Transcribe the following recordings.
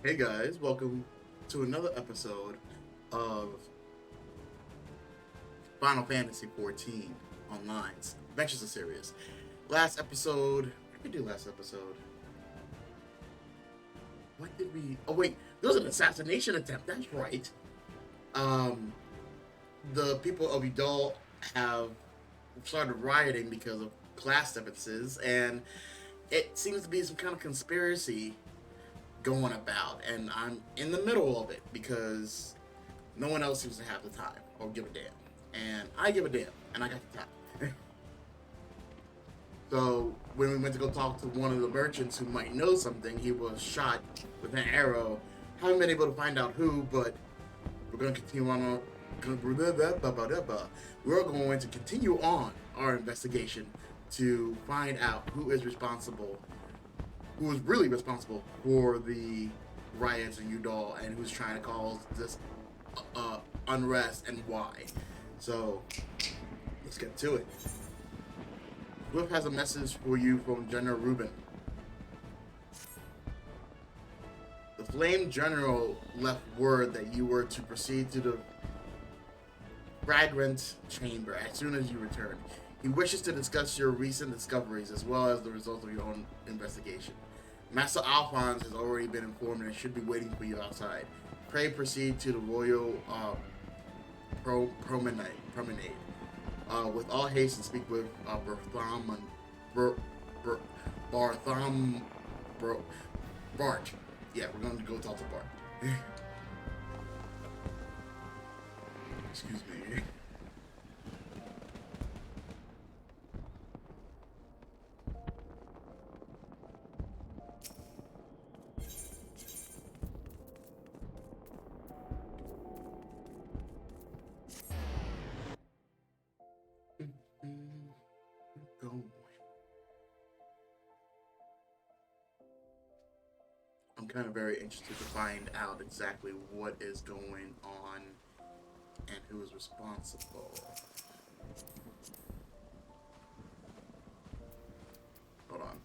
Hey guys, welcome to another episode of Final Fantasy XIV Online's Adventures of Sirius. Last episode, what did we do last episode? What did we? Oh wait, there was an assassination attempt. That's right. Um, the people of Udall have started rioting because of class differences, and it seems to be some kind of conspiracy going about, and I'm in the middle of it because no one else seems to have the time or give a damn. And I give a damn, and I got the time. So when we went to go talk to one of the merchants who might know something, he was shot with an arrow. Haven't been able to find out who, but we're going to continue on. We're going to continue on our investigation to find out who is responsible, who is really responsible for the riots in Udall, and who's trying to cause this unrest and why. So let's get to it. Swift has a message for you from General Reuben. The Flame General left word that you were to proceed to the Fragrant Chamber as soon as you return. He wishes to discuss your recent discoveries as well as the results of your own investigation. Master Alphonse has already been informed and should be waiting for you outside. Pray proceed to the Royal Promenade. With all haste and speak with Bartham Bart. Yeah, we're going to go talk to Bart. Excuse me. Go. I'm kind of very interested to find out exactly what is going on and who is responsible. Hold on.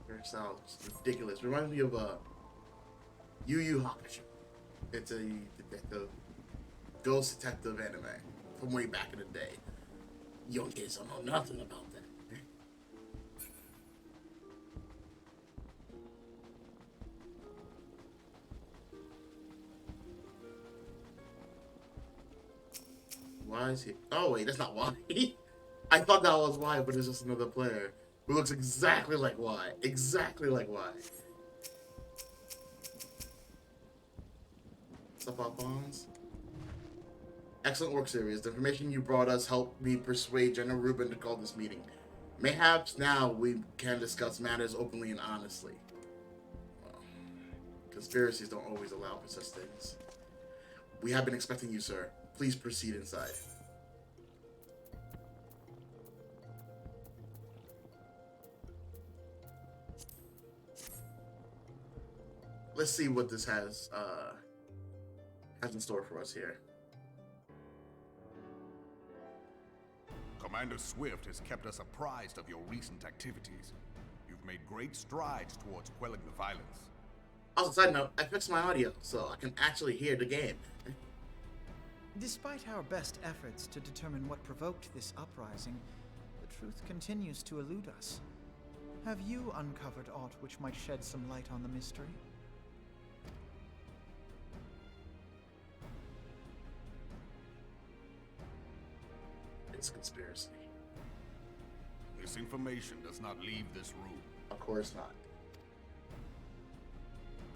It sounds ridiculous. Reminds me of Yu Yu Hakusho. It's a detective, ghost detective anime from way back in the day. Young kids don't know nothing about that. Why is he? Oh wait, that's not why. I thought that was why, but it's just another player who looks exactly like why. Exactly like why. What's up, Alphonse? Excellent work, Sirius. The information you brought us helped me persuade General Reuben to call this meeting. Mayhaps now we can discuss matters openly and honestly. Well, conspiracies don't always allow for such things. We have been expecting you, sir. Please proceed inside. Let's see what this has in store for us here. Commander Swift has kept us apprised of your recent activities. You've made great strides towards quelling the violence. Also, side note, I fixed my audio so I can actually hear the game. Despite our best efforts to determine what provoked this uprising, the truth continues to elude us. Have you uncovered aught which might shed some light on the mystery? It's a conspiracy. This information does not leave this room. Of course not.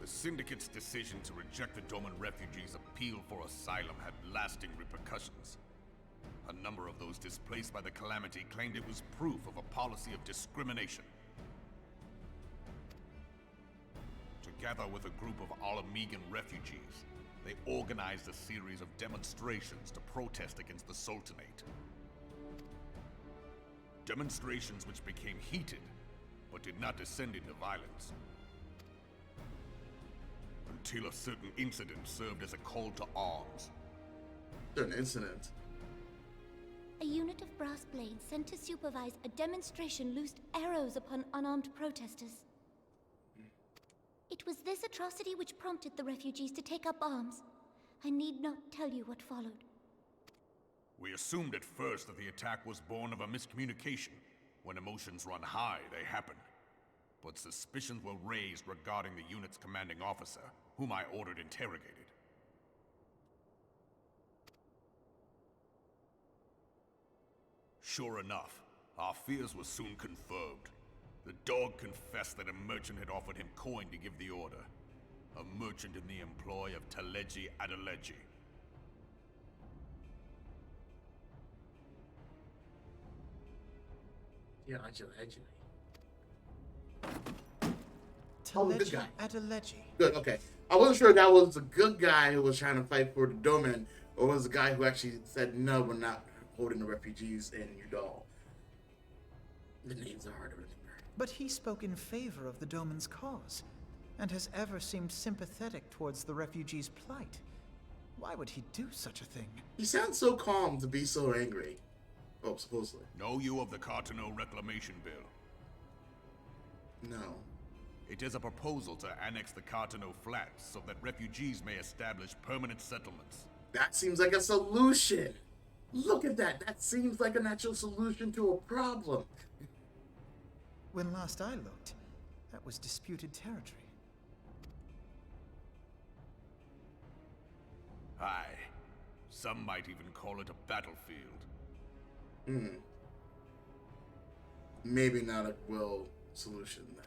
The Syndicate's decision to reject the Doman refugees' appeal for asylum had lasting repercussions. A number of those displaced by the calamity claimed it was proof of a policy of discrimination. Together with a group of Alamegan refugees, they organized a series of demonstrations to protest against the Sultanate. Demonstrations which became heated, but did not descend into violence. Until a certain incident served as a call to arms. Certain incident. A unit of brass blades sent to supervise a demonstration loosed arrows upon unarmed protesters. It was this atrocity which prompted the refugees to take up arms. I need not tell you what followed. We assumed at first that the attack was born of a miscommunication. When emotions run high, they happen. But suspicions were raised regarding the unit's commanding officer, whom I ordered interrogated. Sure enough, our fears were soon confirmed. The dog confessed that a merchant had offered him coin to give the order. A merchant in the employ of Teleji Adeleji. Yeah, actually. Teleji good guy. Adeleji. Good, okay. I wasn't sure if that was the good guy who was trying to fight for the domain, or was the guy who actually said, no, we're not holding the refugees in Udall. The names are hard to remember. But he spoke in favor of the Doman's cause, and has ever seemed sympathetic towards the refugees' plight. Why would he do such a thing? He sounds so calm to be so angry. Oh, supposedly. Know you of the Cartano Reclamation Bill? No. It is a proposal to annex the Cartano Flats so that refugees may establish permanent settlements. That seems like a solution. Look at that. That seems like a natural solution to a problem. When last I looked, that was disputed territory. Aye. Some might even call it a battlefield. Maybe not a well solution then.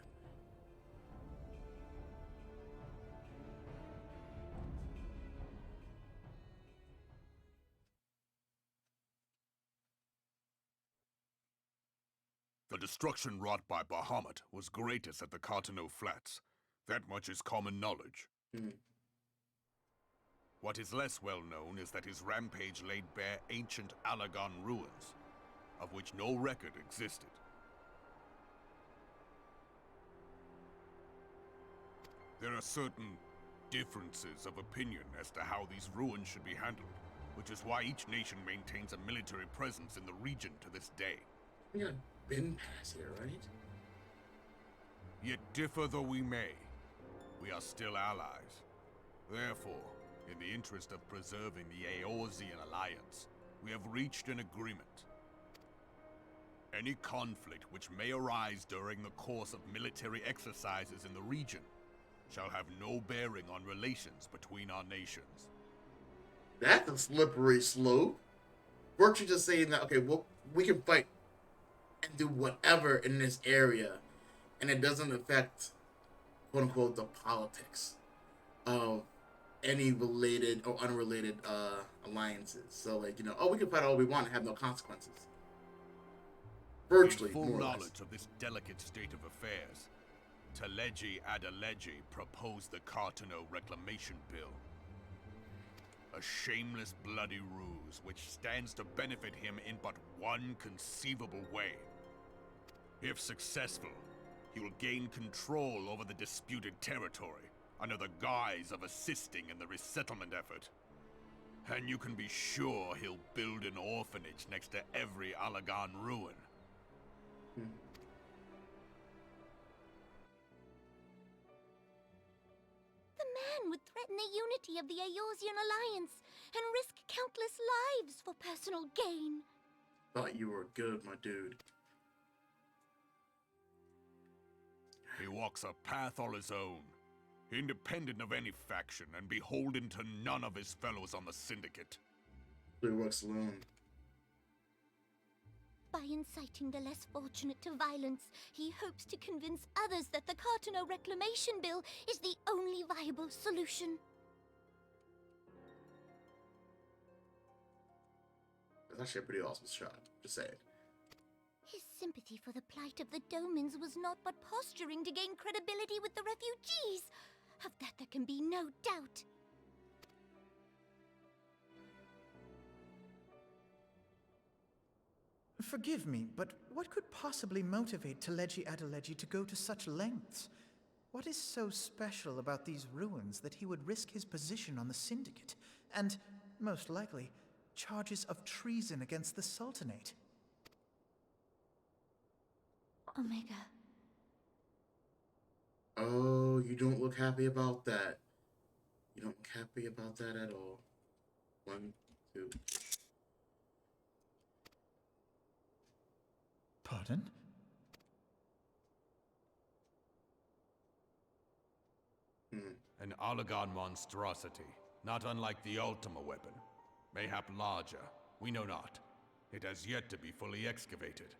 The destruction wrought by Bahamut was greatest at the Cartano Flats. That much is common knowledge. What is less well known is that his rampage laid bare ancient Alagon ruins, of which no record existed. There are certain differences of opinion as to how these ruins should be handled, which is why each nation maintains a military presence in the region to this day. We got bin pass here, right? Yet differ though we may, we are still allies. Therefore, in the interest of preserving the Eorzean alliance, we have reached an agreement. Any conflict which may arise during the course of military exercises in the region shall have no bearing on relations between our nations. That's a slippery slope. Weren't you just saying that, okay, well, we can fight and do whatever in this area, and it doesn't affect, quote unquote, the politics of any related or unrelated alliances. So, like, you know, oh, we can fight all we want and have no consequences. Virtually, in full more or less. knowledge of this delicate state of affairs, Teleji Adeleji proposed the Cartano Reclamation Bill. A shameless bloody ruse which stands to benefit him in but one conceivable way. If successful, he will gain control over the disputed territory under the guise of assisting in the resettlement effort. And you can be sure he'll build an orphanage next to every Alagon ruin. The man would threaten the unity of the Eorzean alliance and risk countless lives for personal gain. Thought you were good, my dude. He walks a path all his own, independent of any faction and beholden to none of his fellows on the Syndicate. He works alone. By inciting the less fortunate to violence, he hopes to convince others that the Cartano Reclamation Bill is the only viable solution. That's actually a pretty awesome shot. Just saying. His sympathy for the plight of the Domans was not but posturing to gain credibility with the refugees. Of that there can be no doubt. Forgive me, but what could possibly motivate Teleji Adeleji to go to such lengths? What is so special about these ruins that he would risk his position on the Syndicate, and, most likely, charges of treason against the Sultanate? Omega. Oh, you don't look happy about that. You don't look happy about that at all. 1, 2. Pardon? An Oligon monstrosity, not unlike the Ultima weapon. Mayhap larger, we know not. It has yet to be fully excavated.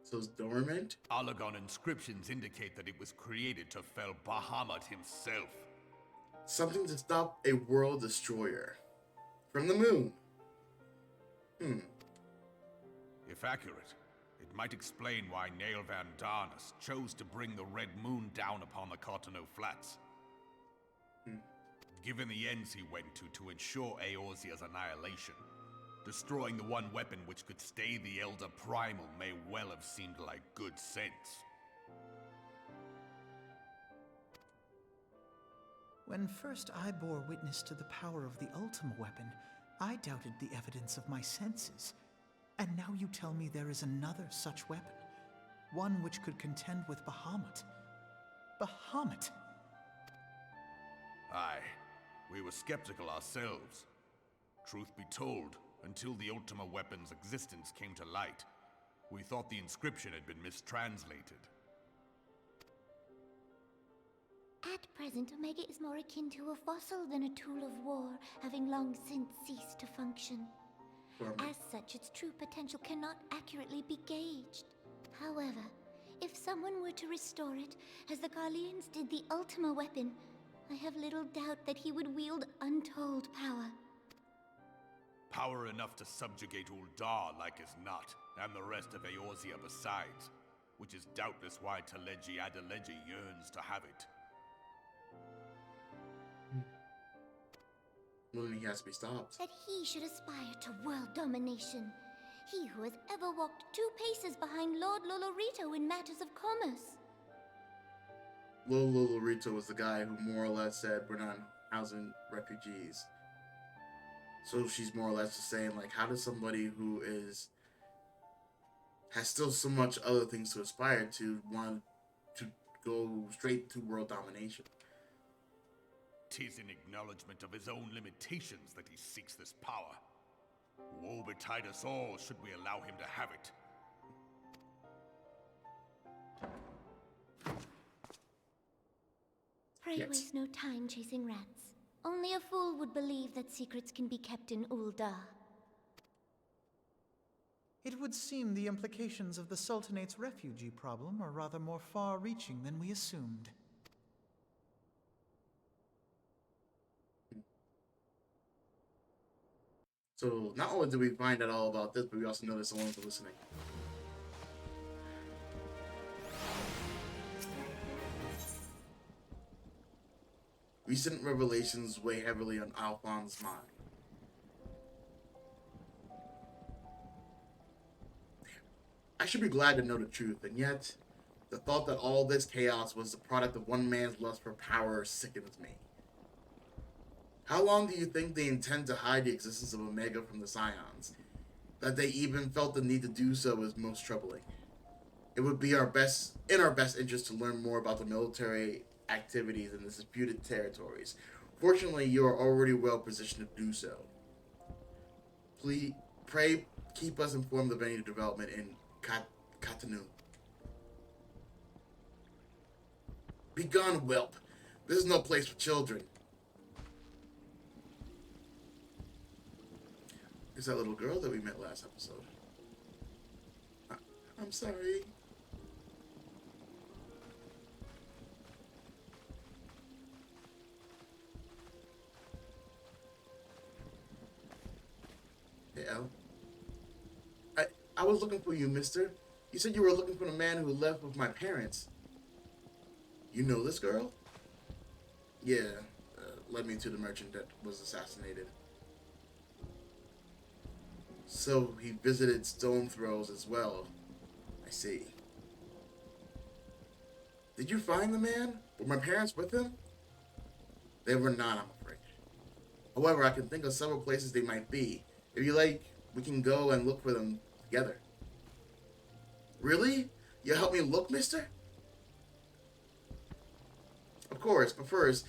So it's dormant? Oligon inscriptions indicate that it was created to fell Bahamut himself. Something to stop a world destroyer. From the moon. If accurate, it might explain why Nail Van Darnus chose to bring the Red Moon down upon the Cotonou Flats. Given the ends he went to ensure Eorzea's annihilation, destroying the one weapon which could stay the Elder Primal may well have seemed like good sense. When first I bore witness to the power of the Ultima weapon, I doubted the evidence of my senses. And now you tell me there is another such weapon. One which could contend with Bahamut. Bahamut! Aye, we were skeptical ourselves. Truth be told, until the Ultima weapon's existence came to light, we thought the inscription had been mistranslated. At present, Omega is more akin to a fossil than a tool of war, having long since ceased to function. As such, its true potential cannot accurately be gauged. However, if someone were to restore it, as the Garleans did the Ultima weapon, I have little doubt that he would wield untold power. Power enough to subjugate Uldar like as not, and the rest of Eorzea besides, which is doubtless why Teleji Adeleji yearns to have it. Well, he has to be stopped. That he should aspire to world domination. He who has ever walked 2 paces behind Lord Lolorito in matters of commerce. Lolorito was the guy who more or less said we're not housing refugees. So she's more or less just saying, like, how does somebody who has still so much other things to aspire to want to go straight to world domination? 'Tis in acknowledgement of his own limitations that he seeks this power. Woe betide us all should we allow him to have it. Pray Yes. waste no time chasing rats. Only a fool would believe that secrets can be kept in Uldar. It would seem the implications of the Sultanate's refugee problem are rather more far-reaching than we assumed. So not only did we find out all about this, but we also know that someone's listening. Recent revelations weigh heavily on Alphonse's mind. I should be glad to know the truth, and yet, the thought that all this chaos was the product of one man's lust for power sickens me. How long do you think they intend to hide the existence of Omega from the Scions? That they even felt the need to do so is most troubling. It would be in our best interest to learn more about the military activities in the disputed territories. Fortunately, you are already well positioned to do so. Pray keep us informed of any development in Cotonou. Begone, whelp. This is no place for children. It's that little girl that we met last episode. I'm sorry. Hey, Al. I was looking for you, mister. You said you were looking for the man who left with my parents. You know this girl? Yeah, led me to the merchant that was assassinated. So he visited Stone Throws as well. I see. Did you find the man? Were my parents with him? They were not, I'm afraid. However, I can think of several places they might be. If you like, we can go and look for them together. Really? You help me look, mister? Of course, but first,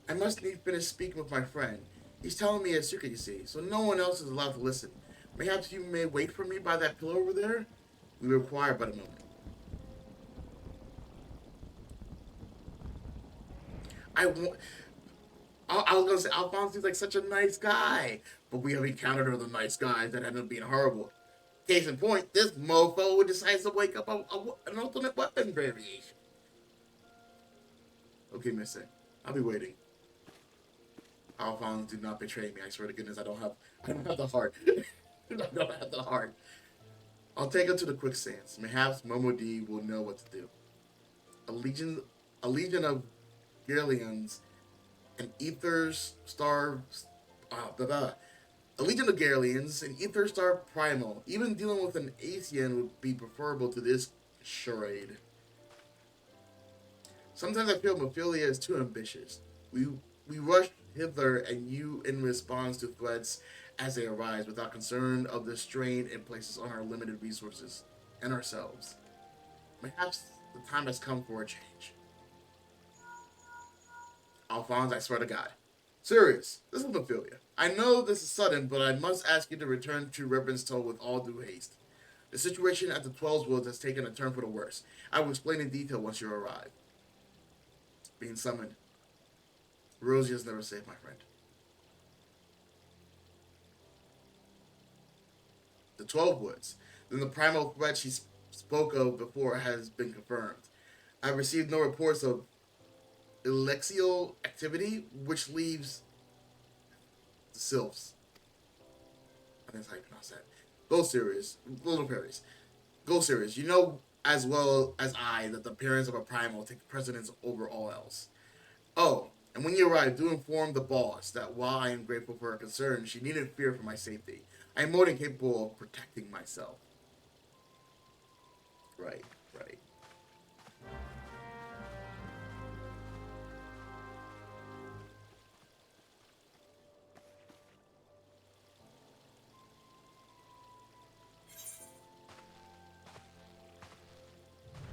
I must need finish speaking with my friend. He's telling me a secret, you see, so no one else is allowed to listen. Perhaps you may wait for me by that pillar over there? We require but a moment. I was gonna say Alphonse seems like such a nice guy, but we have encountered other nice guys that end up being horrible. Case in point, this mofo decides to wake up an ultimate weapon variation. Okay, mister, I'll be waiting. Alphonse, do not betray me. I swear to goodness, I don't have the heart. I don't have the heart. I'll take her to the quicksands. Perhaps Momo D will know what to do. A legion of Garleans and Ethers Star, a legion of Garleans and Ether Star Primal. Even dealing with an Asian would be preferable to this charade. Sometimes I feel Mephilia is too ambitious. We rush hither and you in response to threats as they arise without concern of the strain it places on our limited resources and ourselves. Perhaps the time has come for a change. Alphonse, I swear to God. Sirius, this is Mephilia. I know this is sudden, but I must ask you to return to Reverend's Toe with all due haste. The situation at the 12 Woods has taken a turn for the worse. I will explain in detail once you arrive. Being summoned. Rosie is never safe, my friend. The 12 Woods. Then the primal threat she spoke of before has been confirmed. I have received no reports of Alexial activity, which leaves the sylphs. I think that's how you pronounce that. Go Sirius. Little fairies. Go Sirius. You know as well as I that the appearance of a primal take precedence over all else. Oh, and when you arrive, do inform the boss that while I am grateful for her concern, she needn't fear for my safety. I am more than capable of protecting myself. Right.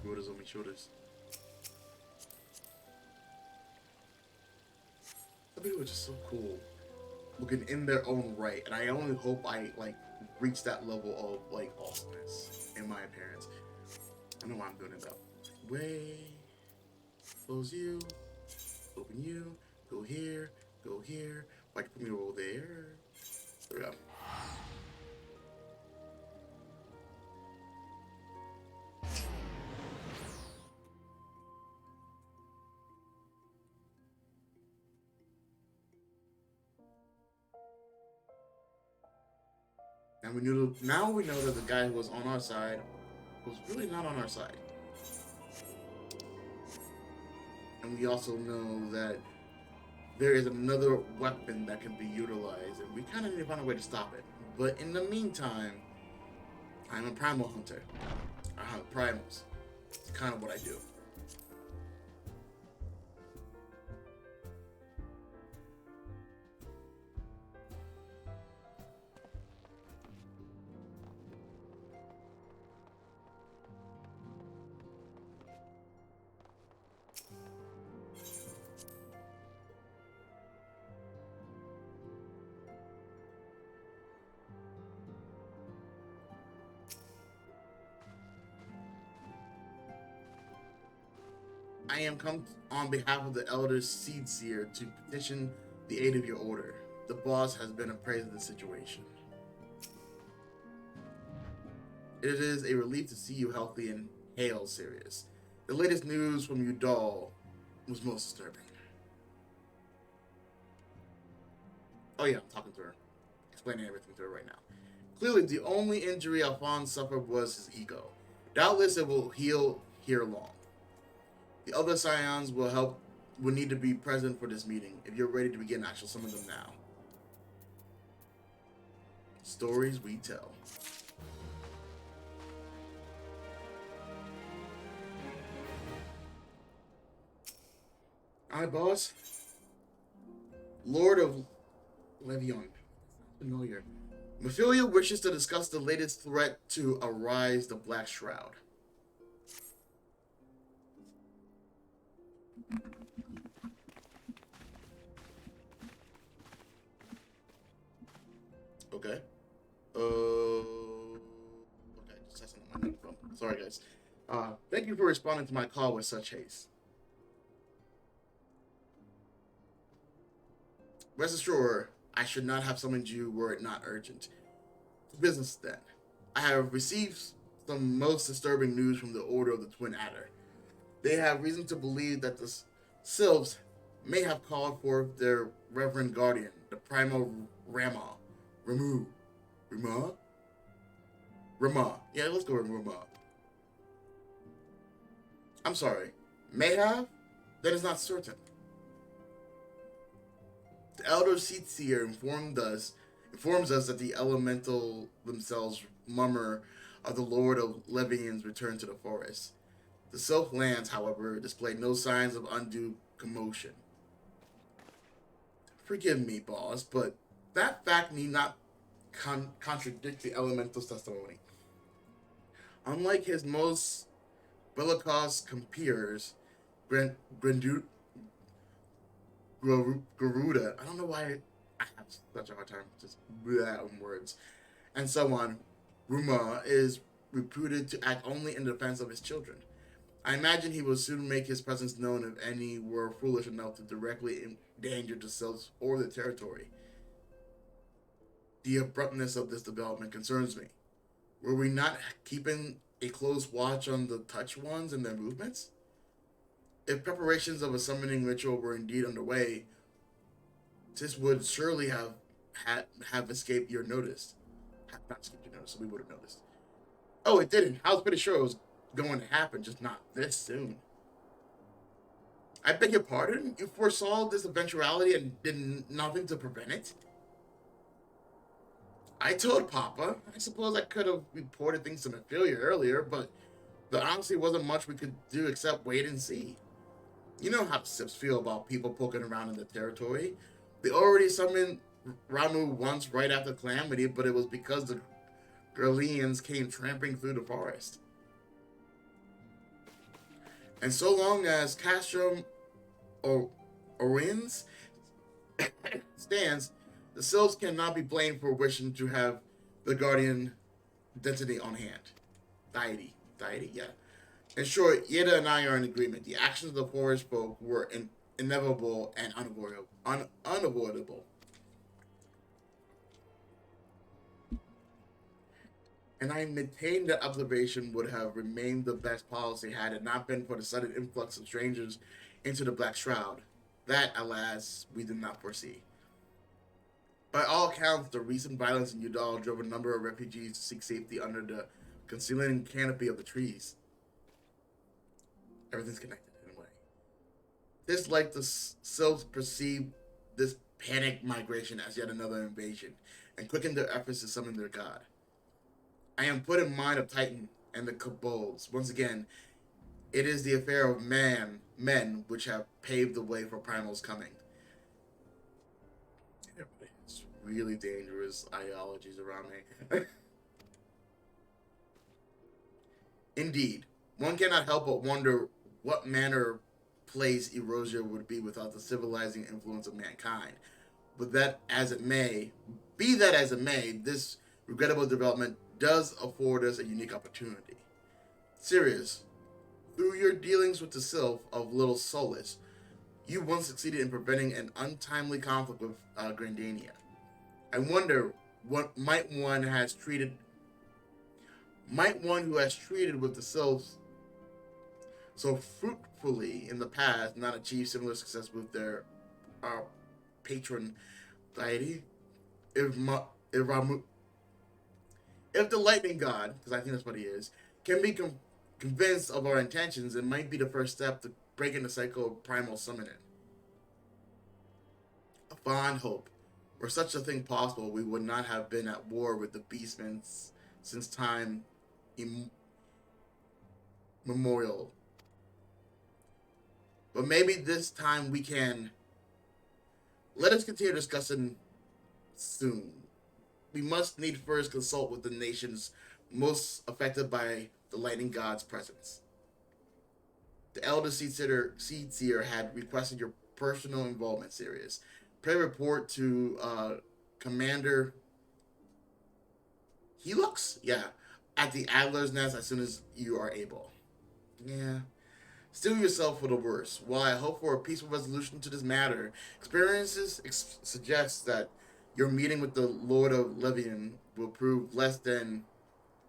Shoulders on my shoulders. Some people are just so cool, looking in their own right, and I only hope I reach that level of awesomeness in my appearance. I know why I'm doing it though. Way, close you, open you, go here, like put me over there. There we go. And now we know that the guy who was on our side was really not on our side. And we also know that there is another weapon that can be utilized, and we kind of need to find a way to stop it. But in the meantime, I'm a primal hunter. I hunt primals. It's kind of what I do. I am come on behalf of the Elder Seed Seer to petition the aid of your order. The boss has been appraised of the situation. It is a relief to see you healthy and hail, Sirius. The latest news from Udall was most disturbing. Oh yeah, I'm talking to her. Explaining everything to her right now. Clearly, the only injury Alphonse suffered was his ego. Doubtless it will heal here long. The other scions will need to be present for this meeting. If you're ready to begin, I shall summon them now. Stories we tell. Alright, boss. Lord of Levion. Familiar. Mephilia wishes to discuss the latest threat to arise, the Black Shroud. Okay, just testing my microphone. Sorry, guys. Thank you for responding to my call with such haste. Rest assured, I should not have summoned you were it not urgent. Business then. I have received some most disturbing news from the Order of the Twin Adder. They have reason to believe that the Sylphs may have called forth their reverend guardian, the primal Rama. Ramu. Rama? Rama. Yeah, let's go with Rama. I'm sorry. May have? That is not certain. The elder Seatseer informs us that the elemental themselves murmur of the Lord of Levian's return to the forest. The Sylph lands, however, display no signs of undue commotion. Forgive me, boss, but that fact need not contradict the elemental's testimony. Unlike his most bellicose compeers, Garuda, I don't know why I have such a hard time just on words, and so on, Ruma is reputed to act only in defense of his children. I imagine he will soon make his presence known if any were foolish enough to directly endanger themselves or the territory. The abruptness of this development concerns me. Were we not keeping a close watch on the touch ones and their movements? If preparations of a summoning ritual were indeed underway, this would surely have escaped your notice. Have not escaped your notice, so we would have noticed. Oh, it didn't. I was pretty sure it was going to happen, just not this soon. I beg your pardon? You foresaw this eventuality and did nothing to prevent it? I told Papa. I suppose I could have reported things to Nephilia earlier, but there honestly wasn't much we could do except wait and see. You know how the Sips feel about people poking around in the territory. They already summoned Ramu once right after Calamity, but it was because the Gurlians came tramping through the forest. And so long as Castro Orins stands, the Sylphs cannot be blamed for wishing to have the Guardian identity on hand. Deity, yeah. In short, Yeda and I are in agreement. The actions of the forest folk were inevitable and unavoidable. And I maintain that observation would have remained the best policy had it not been for the sudden influx of strangers into the Black Shroud. That, alas, we did not foresee. By all accounts, the recent violence in Udal drove a number of refugees to seek safety under the concealing canopy of the trees. Everything's connected in a way. This, like the Sylphs, perceived this panic migration as yet another invasion, and quickened their efforts to summon their god. I am put in mind of Titan and the kobolds. Once again, it is the affair of men which have paved the way for Primal's coming. It's really dangerous ideologies around me. Indeed, one cannot help but wonder what manner of place Erosia would be without the civilizing influence of mankind. But be that as it may, this regrettable development does afford us a unique opportunity. Sirius, through your dealings with the Sylph of Little Solace, you once succeeded in preventing an untimely conflict with Grandania. I wonder what might one who has treated with the Sylphs so fruitfully in the past not achieve similar success with their patron deity? If the lightning god, because I think that's what he is, can be convinced of our intentions, it might be the first step to breaking the cycle of primal summoning. A fond hope. Were such a thing possible, we would not have been at war with the beastmen since time immemorial. But maybe this time we can. Let us continue discussing soon. We must need first consult with the nations most affected by the lightning god's presence. The elder Seedseer had requested your personal involvement, Sirius. Pray report to Commander Helix? Yeah. At the Adler's Nest as soon as you are able. Yeah. Steel yourself for the worst. While I hope for a peaceful resolution to this matter, experiences suggest that your meeting with the Lord of Levian will prove less than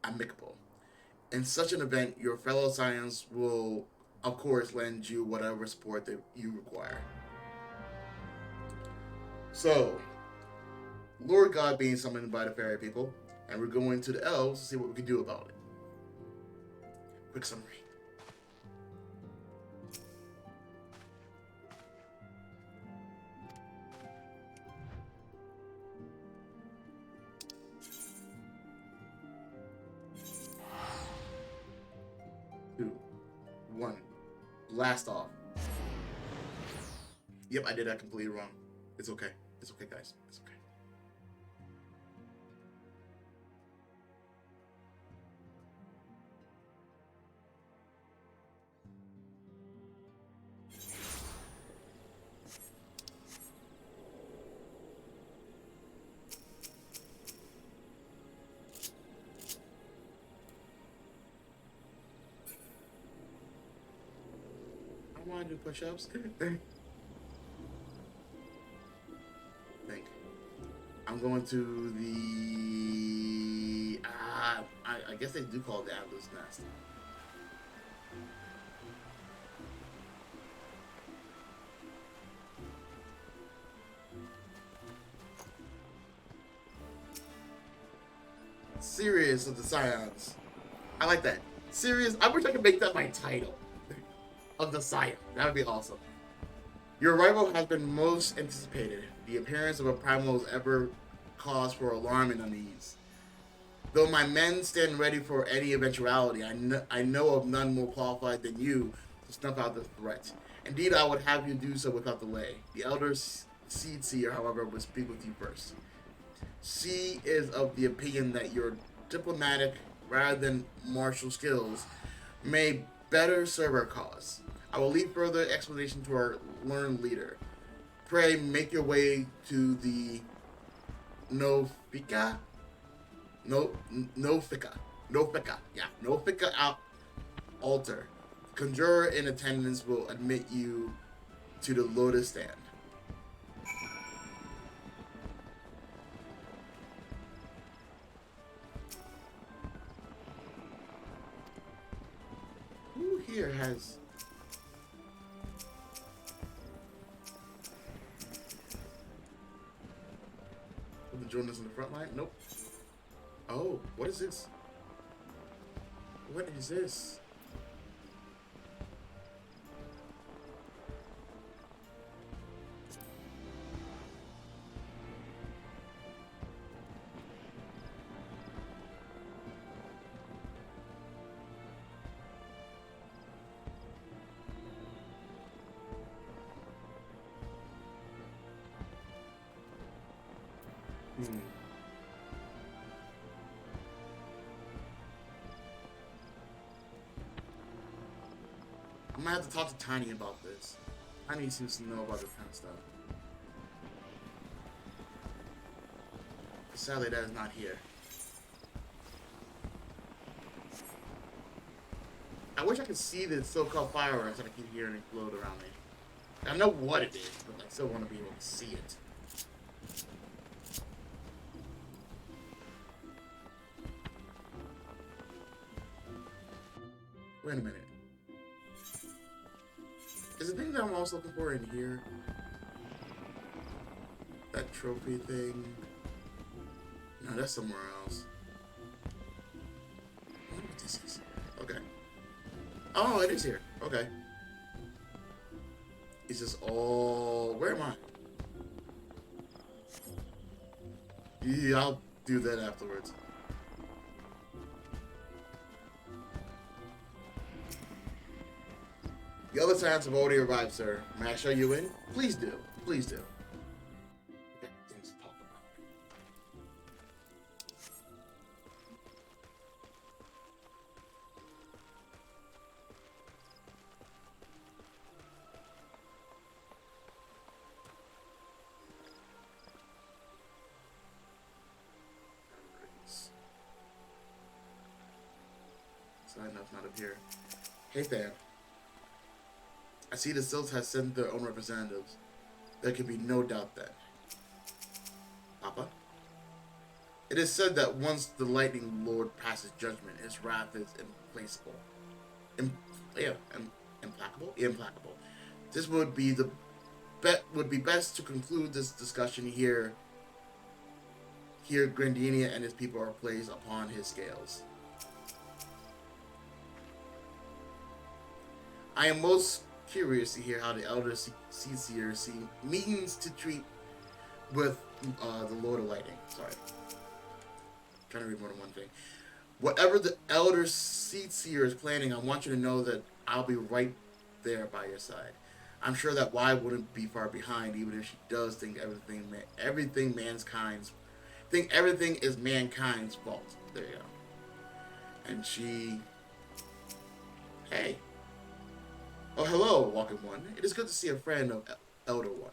amicable. In such an event, your fellow science will, of course, lend you whatever support that you require. So, Lord God being summoned by the fairy people, and we're going to the elves to see what we can do about it. Quick summary. Two, one, blast off. Yep, I did that completely wrong. It's okay. It's okay, guys. It's okay. I want to do push-ups. Think. I'm going to the. I guess they do call it the Adler's Nest. Sirius of the Scions. I like that. Sirius. I wish I could make that my title. Of the Scion. That would be awesome. Your arrival has been most anticipated. The appearance of a primal has ever cause for alarm and unease. Though my men stand ready for any eventuality, I know of none more qualified than you to snuff out the threat. Indeed, I would have you do so without delay. The elder Seed Seer, however, will speak with you first. She is of the opinion that your diplomatic, rather than martial skills, may better serve our cause. I will leave further explanation to our learned leader. Pray make your way to the Nofika out altar. Conjurer in attendance will admit you to the Lotus Stand. Who here has... Will the join us in the front line? Nope. Oh, what is this? What is this? I'm gonna have to talk to Tiny about this. Tiny seems to know about this kind of stuff. Sadly, that is not here. I wish I could see the so-called fireworks that I keep hearing float around me. I know what it is, but I still want to be able to see it. Wait a minute. Is the thing that I'm also looking for in here? That trophy thing? No, that's somewhere else. I wonder what this is. Okay. Oh, it is here. Okay. It's just all... Where am I? Yeah, I'll do that afterwards. The other signs have already arrived, sir. May I show you in? Please do. Please do. Okay, things to talk about. Sign up, not up here. Hey, fam. I see the Sylphs has sent their own representatives. There can be no doubt then. Papa? It is said that once the Lightning Lord passes judgment, his wrath is implacable. Implacable? Implacable. This would be best to conclude this discussion here. Here, Grandinia and his people are placed upon his scales. I am most curious to hear how the Elder Seer means to treat with the Lord of Lightning. Sorry. I'm trying to read more than one thing. Whatever the Elder Seer is planning, I want you to know that I'll be right there by your side. I'm sure that Y wouldn't be far behind, even if she does think everything is mankind's fault. There you go. And she... Hey. Oh, hello, Walking One. It is good to see a friend of Elder One.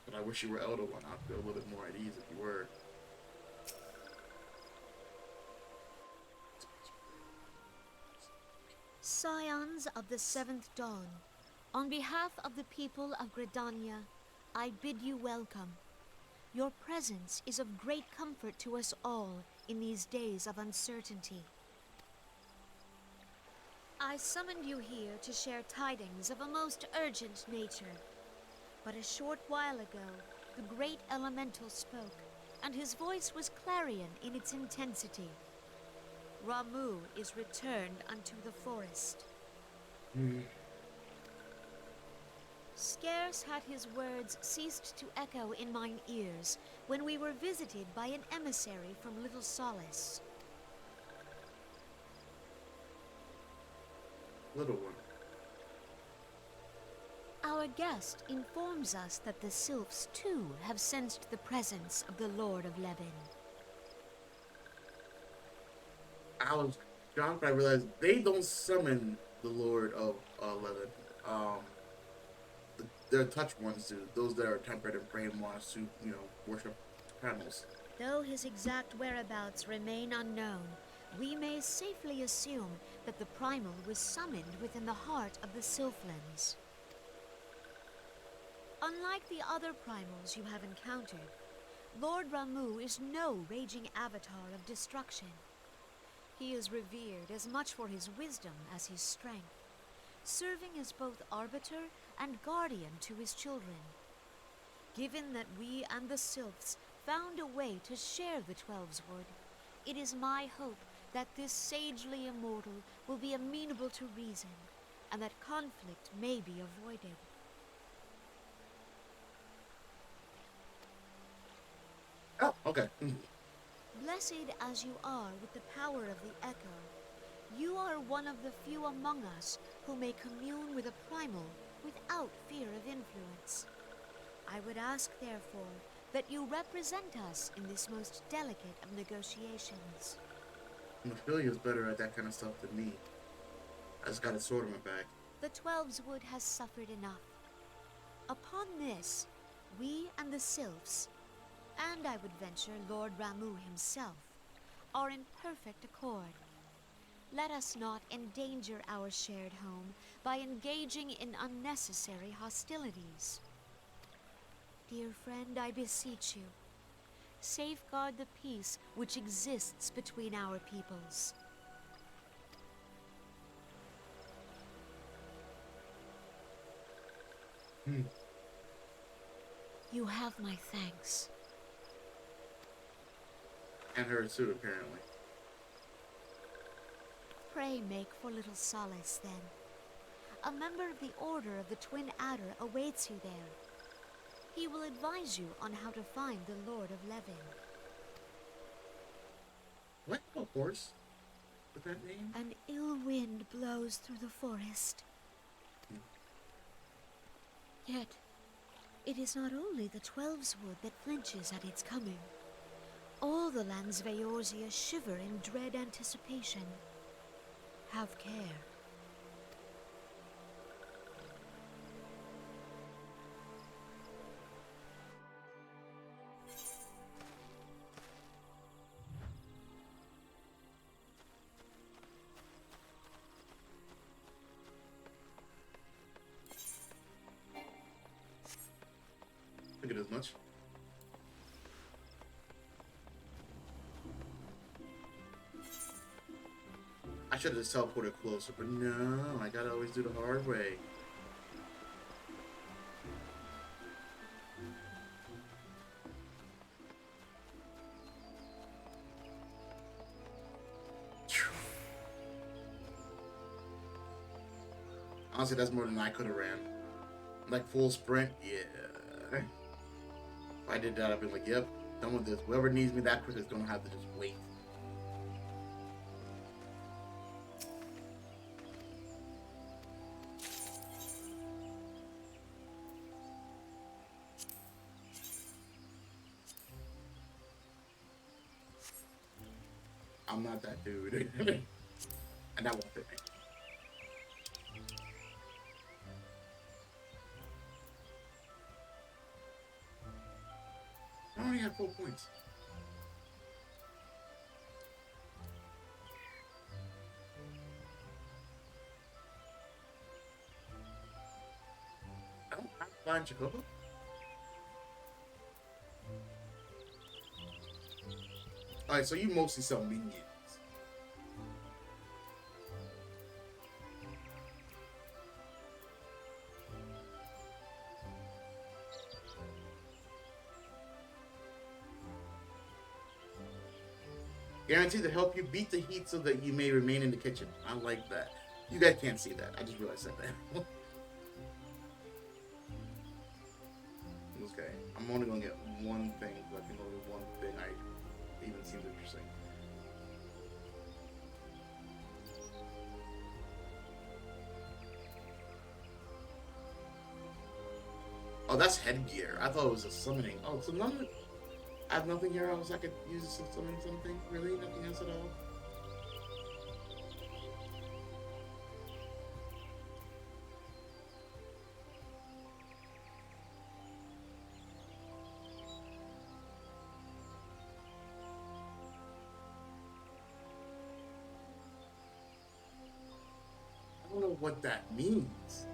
But I wish you were Elder One. I'd feel a little bit more at ease if you were. Scions of the Seventh Dawn, on behalf of the people of Gridania, I bid you welcome. Your presence is of great comfort to us all in these days of uncertainty. I summoned you here to share tidings of a most urgent nature. But a short while ago, the great elemental spoke, and his voice was clarion in its intensity. Ramuh is returned unto the forest. Scarce had his words ceased to echo in mine ears when we were visited by an emissary from Little Solace. Little One. Our guest informs us that the Sylphs too have sensed the presence of the Lord of Levin. I was shocked, but I realized they don't summon the Lord of Levin. They're touch ones do. Those that are tempered and brainwashed to, worship panels. Though his exact whereabouts remain unknown, we may safely assume that the Primal was summoned within the heart of the Sylphlands. Unlike the other Primals you have encountered, Lord Ramuh is no raging avatar of destruction. He is revered as much for his wisdom as his strength, serving as both arbiter and guardian to his children. Given that we and the Sylphs found a way to share the Twelves Wood, it is my hope that this sagely immortal will be amenable to reason, and that conflict may be avoided. Oh, okay. Blessed as you are with the power of the Echo, you are one of the few among us who may commune with a primal without fear of influence. I would ask, therefore, that you represent us in this most delicate of negotiations. Ophelia's better at that kind of stuff than me. I just got a sword in my back. The Twelves Wood has suffered enough. Upon this, we and the Sylphs, and I would venture Lord Ramuh himself, are in perfect accord. Let us not endanger our shared home by engaging in unnecessary hostilities. Dear friend, I beseech you, safeguard the peace which exists between our peoples. You have my thanks. And her too, apparently. Pray make for Little Solace, then. A member of the Order of the Twin Adder awaits you there. He will advise you on how to find the Lord of Levin. What? A horse? With that name? An ill wind blows through the forest. Yet, it is not only the Twelves Wood that flinches at its coming. All the lands Veorzia shiver in dread anticipation. Have care. as much. I should have just teleported closer, but no, I gotta always do the hard way. Honestly, that's more than I could have ran. Like full sprint, yeah. If I did that, I'd be like, yep, done with this. Whoever needs me that quick is gonna have to just wait. I'm not that dude. And that won't fit me. I only have 4 points. I don't have flying Chocobo. Alright, so you mostly sell minions. Guaranteed to help you beat the heat so that you may remain in the kitchen. I like that. You guys can't see that. I just realized that. Okay. I'm only gonna get one thing, but I think only one thing I even seems interesting. Oh, that's headgear. I thought it was a summoning. Oh, so none. I have nothing here else I could use to summon something? Really? Nothing else at all? I don't know what that means.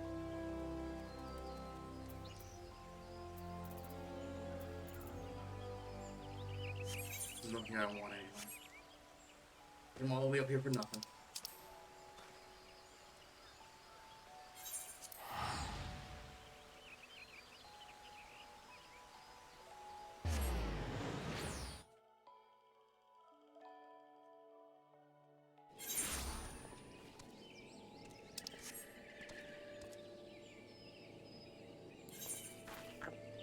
There's nothing I want anyway. I'm all the way up here for nothing.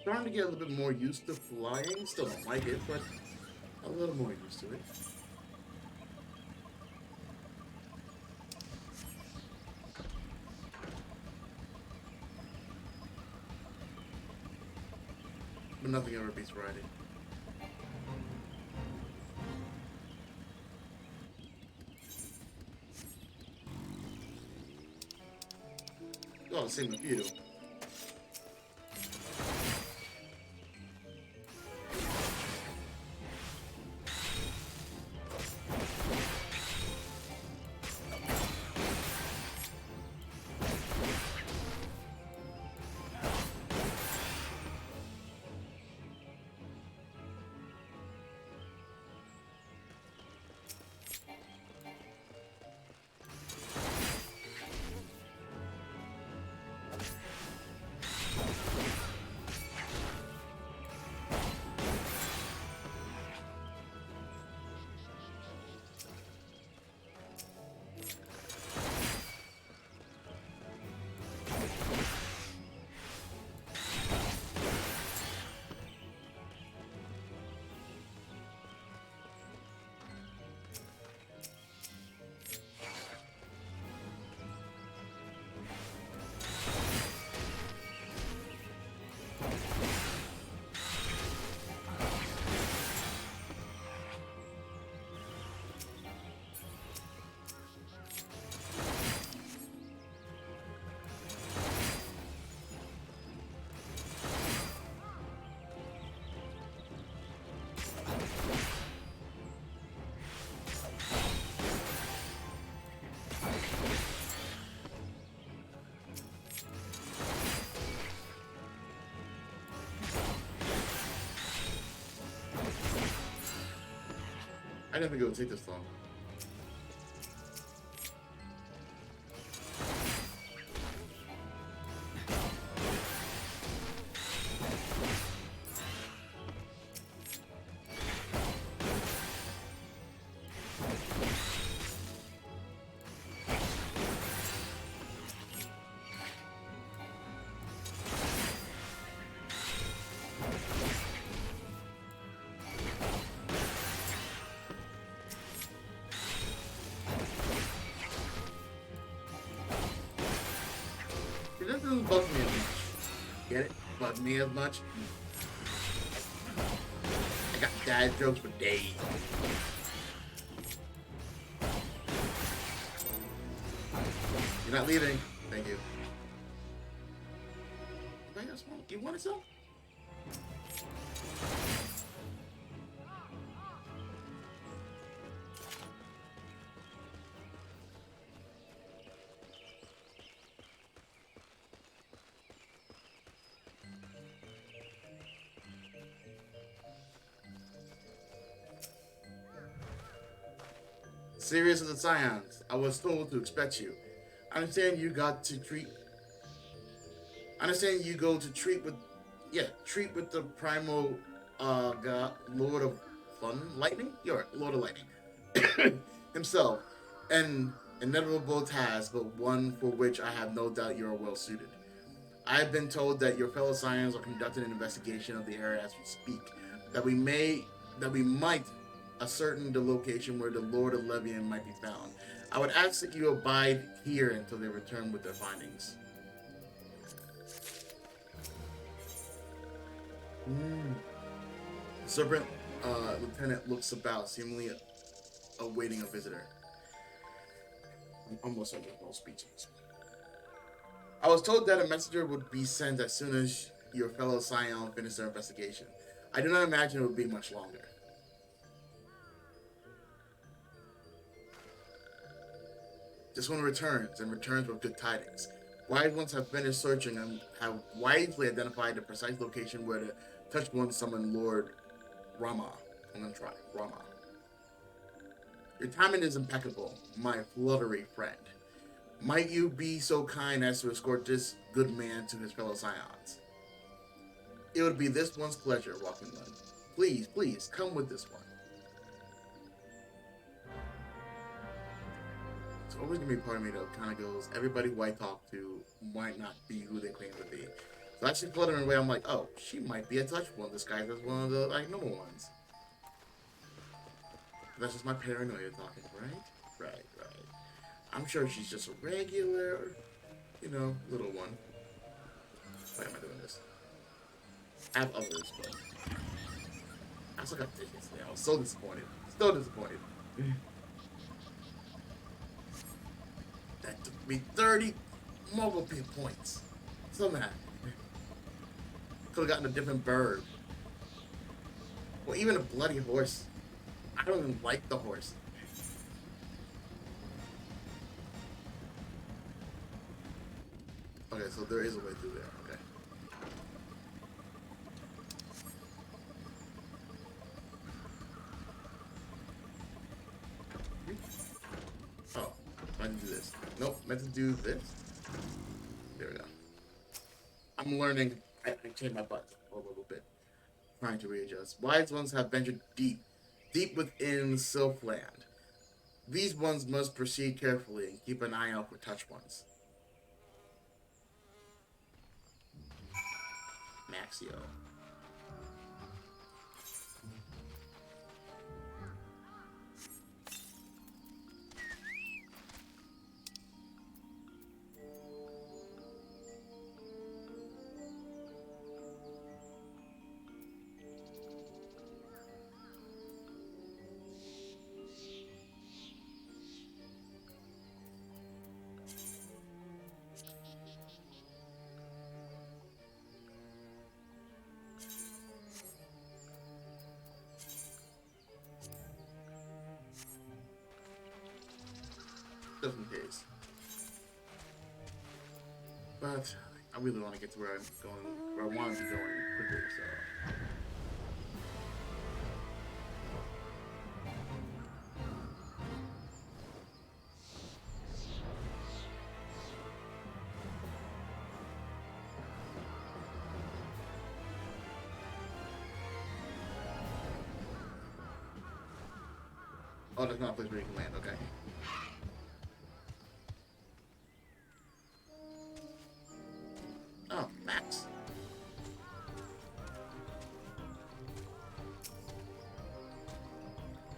Starting to get a little bit more used to flying. Still don't like it, but a little more used to it. But nothing ever beats riding. Oh, the same with you. didn't think it would take this long. It doesn't bug me as much. Get it? Bug me as much? I got dad jokes for days. You're not leaving. Thank you. Anybody else want? You want it some? Sirius of the Scions, I was told to expect you. I understand you got to treat. I understand you go to treat with treat with the primal god, Lord of Lightning? You're right, Lord of Lightning. Himself. An inevitable task, but one for which I have no doubt you are well suited. I have been told that your fellow Scions are conducting an investigation of the area as we speak. That we might ascertain the location where the Lord of Levian might be found. I would ask that you abide here until they return with their findings. The Serpent Lieutenant looks about, seemingly awaiting a visitor. I'm almost under no speeches. I was told that a messenger would be sent as soon as your fellow Scion finished their investigation. I do not imagine it would be much longer. This one returns, and returns with good tidings. Wise ones have finished searching and have wisely identified the precise location where the Touched One summoned Lord Rama. I'm gonna try. Rama. Your timing is impeccable, my fluttery friend. Might you be so kind as to escort this good man to his fellow Scions? It would be this one's pleasure, Walking One. Please, please, come with this one. It's always gonna be part of me that kind of goes, everybody who I talk to might not be who they claim to be. So I actually fluttering away, I'm like, oh, she might be a Touched One disguised as one of the normal ones. That's just my paranoia talking, right? Right. I'm sure she's just a regular, little one. Why am I doing this? I have others, but I still got tickets now. I was so disappointed. Still disappointed. That took me 30 mobile points. So mad. Could have gotten a different bird. Or even a bloody horse. I don't even like the horse. Okay, so there is a way through there. Okay. Oh, meant to do this. Nope, meant to do this. There we go. I'm learning. I changed my butt a little bit. Trying to readjust. Wise ones have ventured deep within Sylphland. These ones must proceed carefully and keep an eye out for Touched Ones. Maxio. Just in case. But I really want to get to where I'm going, where I want to be going quickly, so. Oh, that's not a place where you can land. Okay. Oh, maps.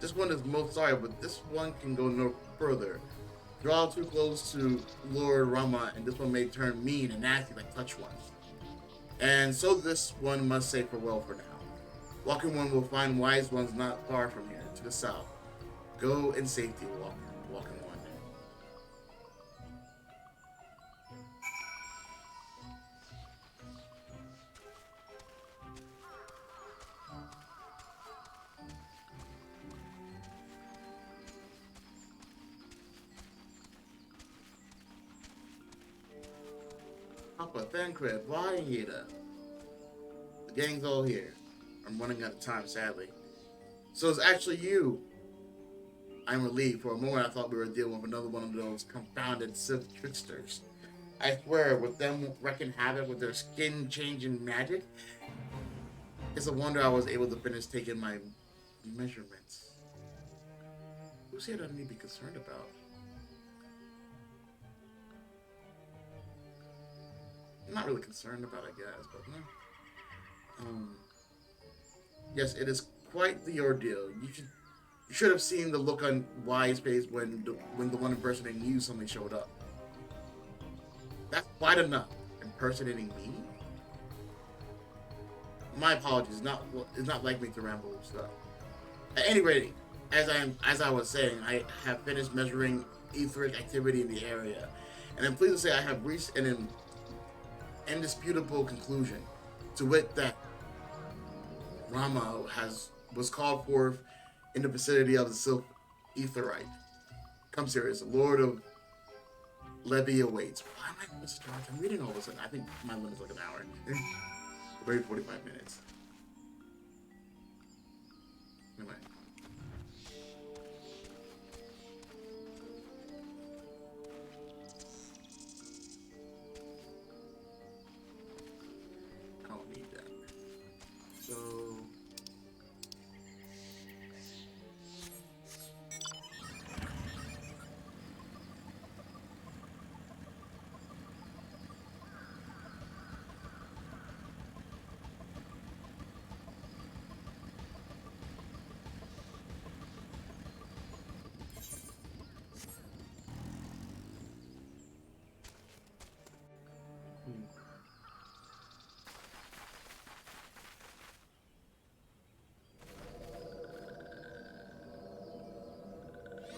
This one is most sorry, but this one can go no further. Draw too close to Lord Rama, and this one may turn mean and nasty like touch ones. And so this one must say farewell for now. Walking one will find wise ones not far from here, to the south. Go in safety, walking one. Papa, Thancred, why Yeda? The gang's all here. I'm running out of time, sadly. So it's actually you. I'm relieved. For a moment, I thought we were dealing with another one of those confounded Sith tricksters. I swear, with them wreaking havoc with their skin-changing magic, it's a wonder I was able to finish taking my measurements. Who's here that I need to be concerned about? I'm not really concerned about, I guess, but no. Yes, it is quite the ordeal. You should have seen the look on Y's face when the one impersonating you suddenly showed up. That's quite enough. Impersonating me? My apologies. It's not like me to ramble stuff. At any rate, as I was saying, I have finished measuring etheric activity in the area, and I'm pleased to say I have reached an indisputable conclusion, to wit that Rama was called forth in the vicinity of the Silk Etherite. Come, Sirius, the Lord of Levy awaits. Why am I so tired? I'm reading all of a sudden. I think my limit's like an hour. Maybe 45 minutes. Anyway. I don't need that. So...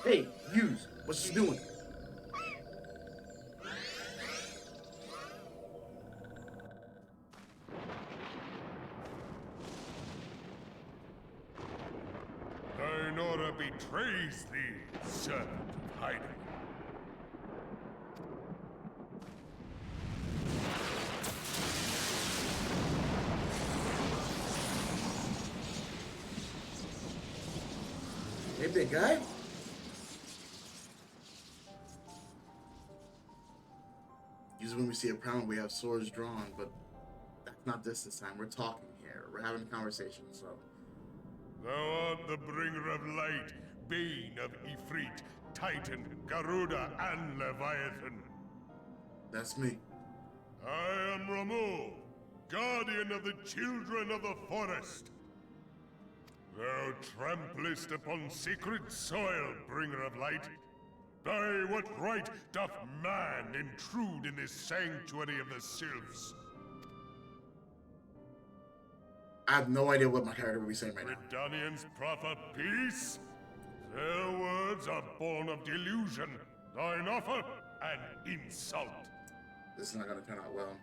Hey, Hughes, what's she doing? Thine order betrays thee, servant of hiding. Hey, big guy. Usually when we see a problem, we have swords drawn, but that's not this time. We're talking here. We're having a conversation, so... Thou art the bringer of light, bane of Ifrit, Titan, Garuda, and Leviathan. That's me. I am Ramu, guardian of the children of the forest. Thou tramplest upon sacred soil, bringer of light. By what right doth man intrude in this sanctuary of the sylphs? I have no idea what my character would be saying right now. Redanians proffer peace? Their words are born of delusion, thine offer an insult. This is not gonna turn out well.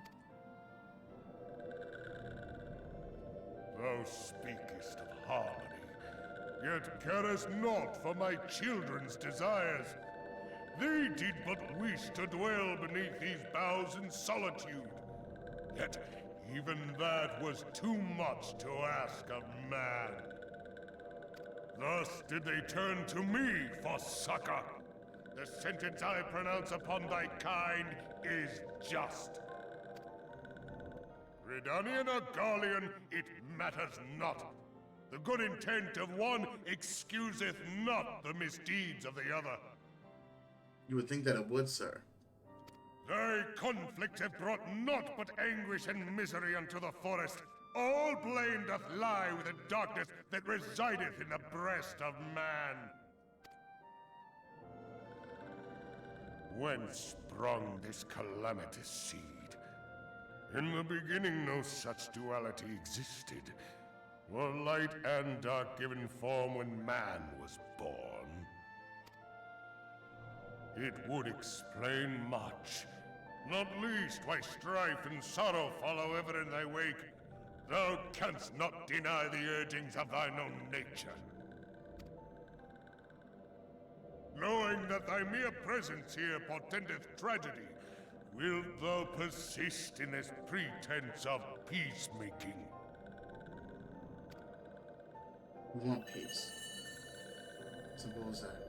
Thou speakest of harmony, yet carest not for my children's desires. They did but wish to dwell beneath these boughs in solitude. Yet even that was too much to ask of man. Thus did they turn to me for succor. The sentence I pronounce upon thy kind is just. Redanian or Garlean, it matters not. The good intent of one excuseth not the misdeeds of the other. You would think that it would, sir. Thy conflict hath brought naught but anguish and misery unto the forest. All blame doth lie with the darkness that resideth in the breast of man. Whence sprung this calamitous seed? In the beginning no such duality existed. Were light and dark given form when man was born? It would explain much. Not least why strife and sorrow follow ever in thy wake. Thou canst not deny the urgings of thine own nature. Knowing that thy mere presence here portendeth tragedy, wilt thou persist in this pretense of peacemaking? We want peace. Simple as that.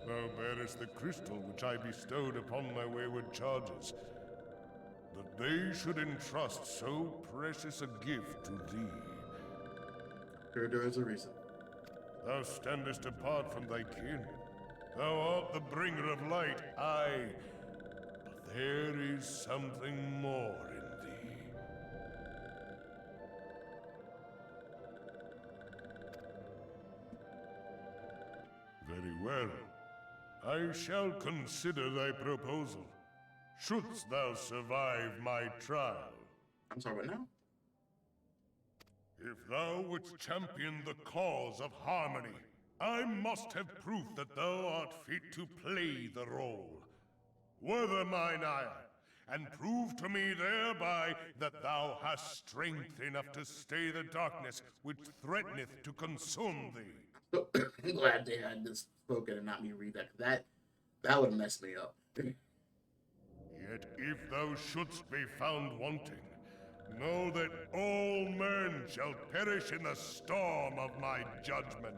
Thou bearest the crystal which I bestowed upon my wayward charges. That they should entrust so precious a gift to thee. Sure, there is a reason. Thou standest apart from thy kin. Thou art the bringer of light, aye. But there is something more in thee. Very well. I shall consider thy proposal. Shouldst thou survive my trial. I'm sorry, what now? If thou wouldst champion the cause of harmony, I must have proof that thou art fit to play the role. Wither mine ire, and prove to me thereby that thou hast strength enough to stay the darkness which threateneth to consume thee. So, I'm glad they had this spoken and not me read that. That would have messed me up. Yet if thou shouldst be found wanting, know that all men shall perish in the storm of my judgment.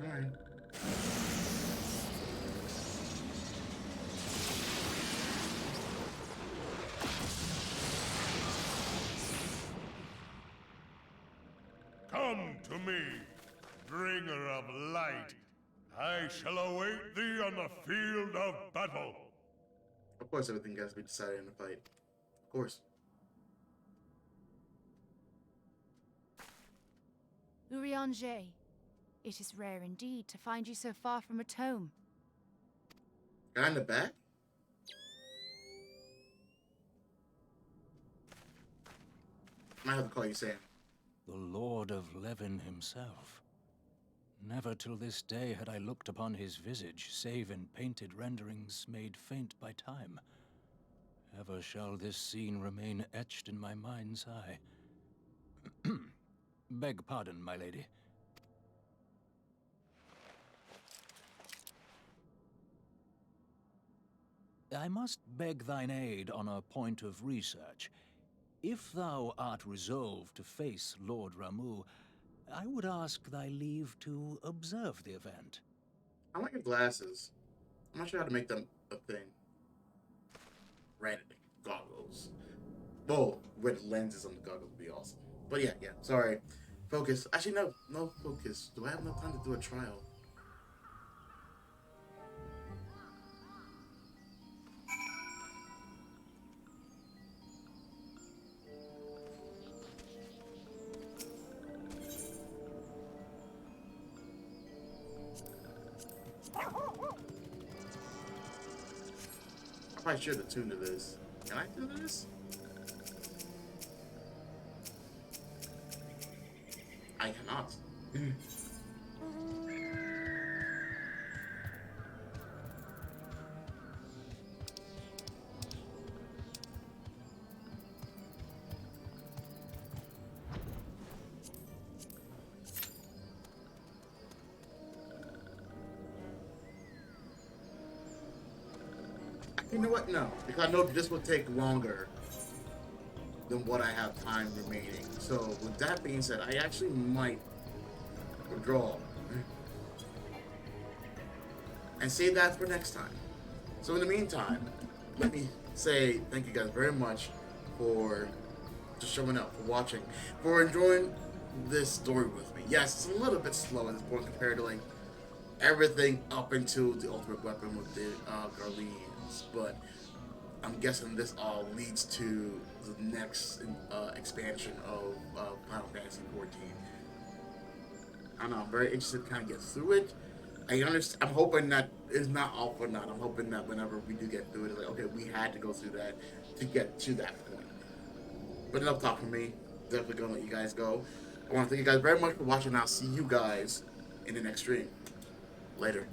Alright. Come to me, bringer of light. I shall await thee on the field of battle. Of course, everything has to be decided in a fight. Of course. Urianger, it is rare indeed to find you so far from a tome. Guy in the back? Might have to call you Sam. The Lord of Levin himself. Never till this day had I looked upon his visage, save in painted renderings made faint by time. Ever shall this scene remain etched in my mind's eye. Beg pardon, my lady. I must beg thine aid on a point of research. If thou art resolved to face Lord Ramu, I would ask thy leave to observe the event. I want your glasses. I'm not sure how to make them a thing. Red goggles. Whoa, red lenses on the goggles would be awesome. But yeah, sorry. Focus. Actually, no focus. Do I have enough time to do a trial? I probably should attune to this. Can I do this? I cannot. You know what? No, because I know this will take longer than what I have time remaining. So with that being said, I actually might withdraw and save that for next time. So in the meantime, let me say thank you guys very much for just showing up, for watching, for enjoying this story with me. Yes, it's a little bit slow at this point compared to like everything up until the ultimate weapon with the Garleans, but I'm guessing this all leads to the next expansion of Final Fantasy 14. I don't know, I'm very interested to kind of get through it. I understand. I'm hoping that it's not all for naught. I'm hoping that whenever we do get through it, it's like, okay, we had to go through that to get to that point. But enough talk from me. Definitely gonna let you guys go. I want to thank you guys very much for watching. I'll see you guys in the next stream. Later.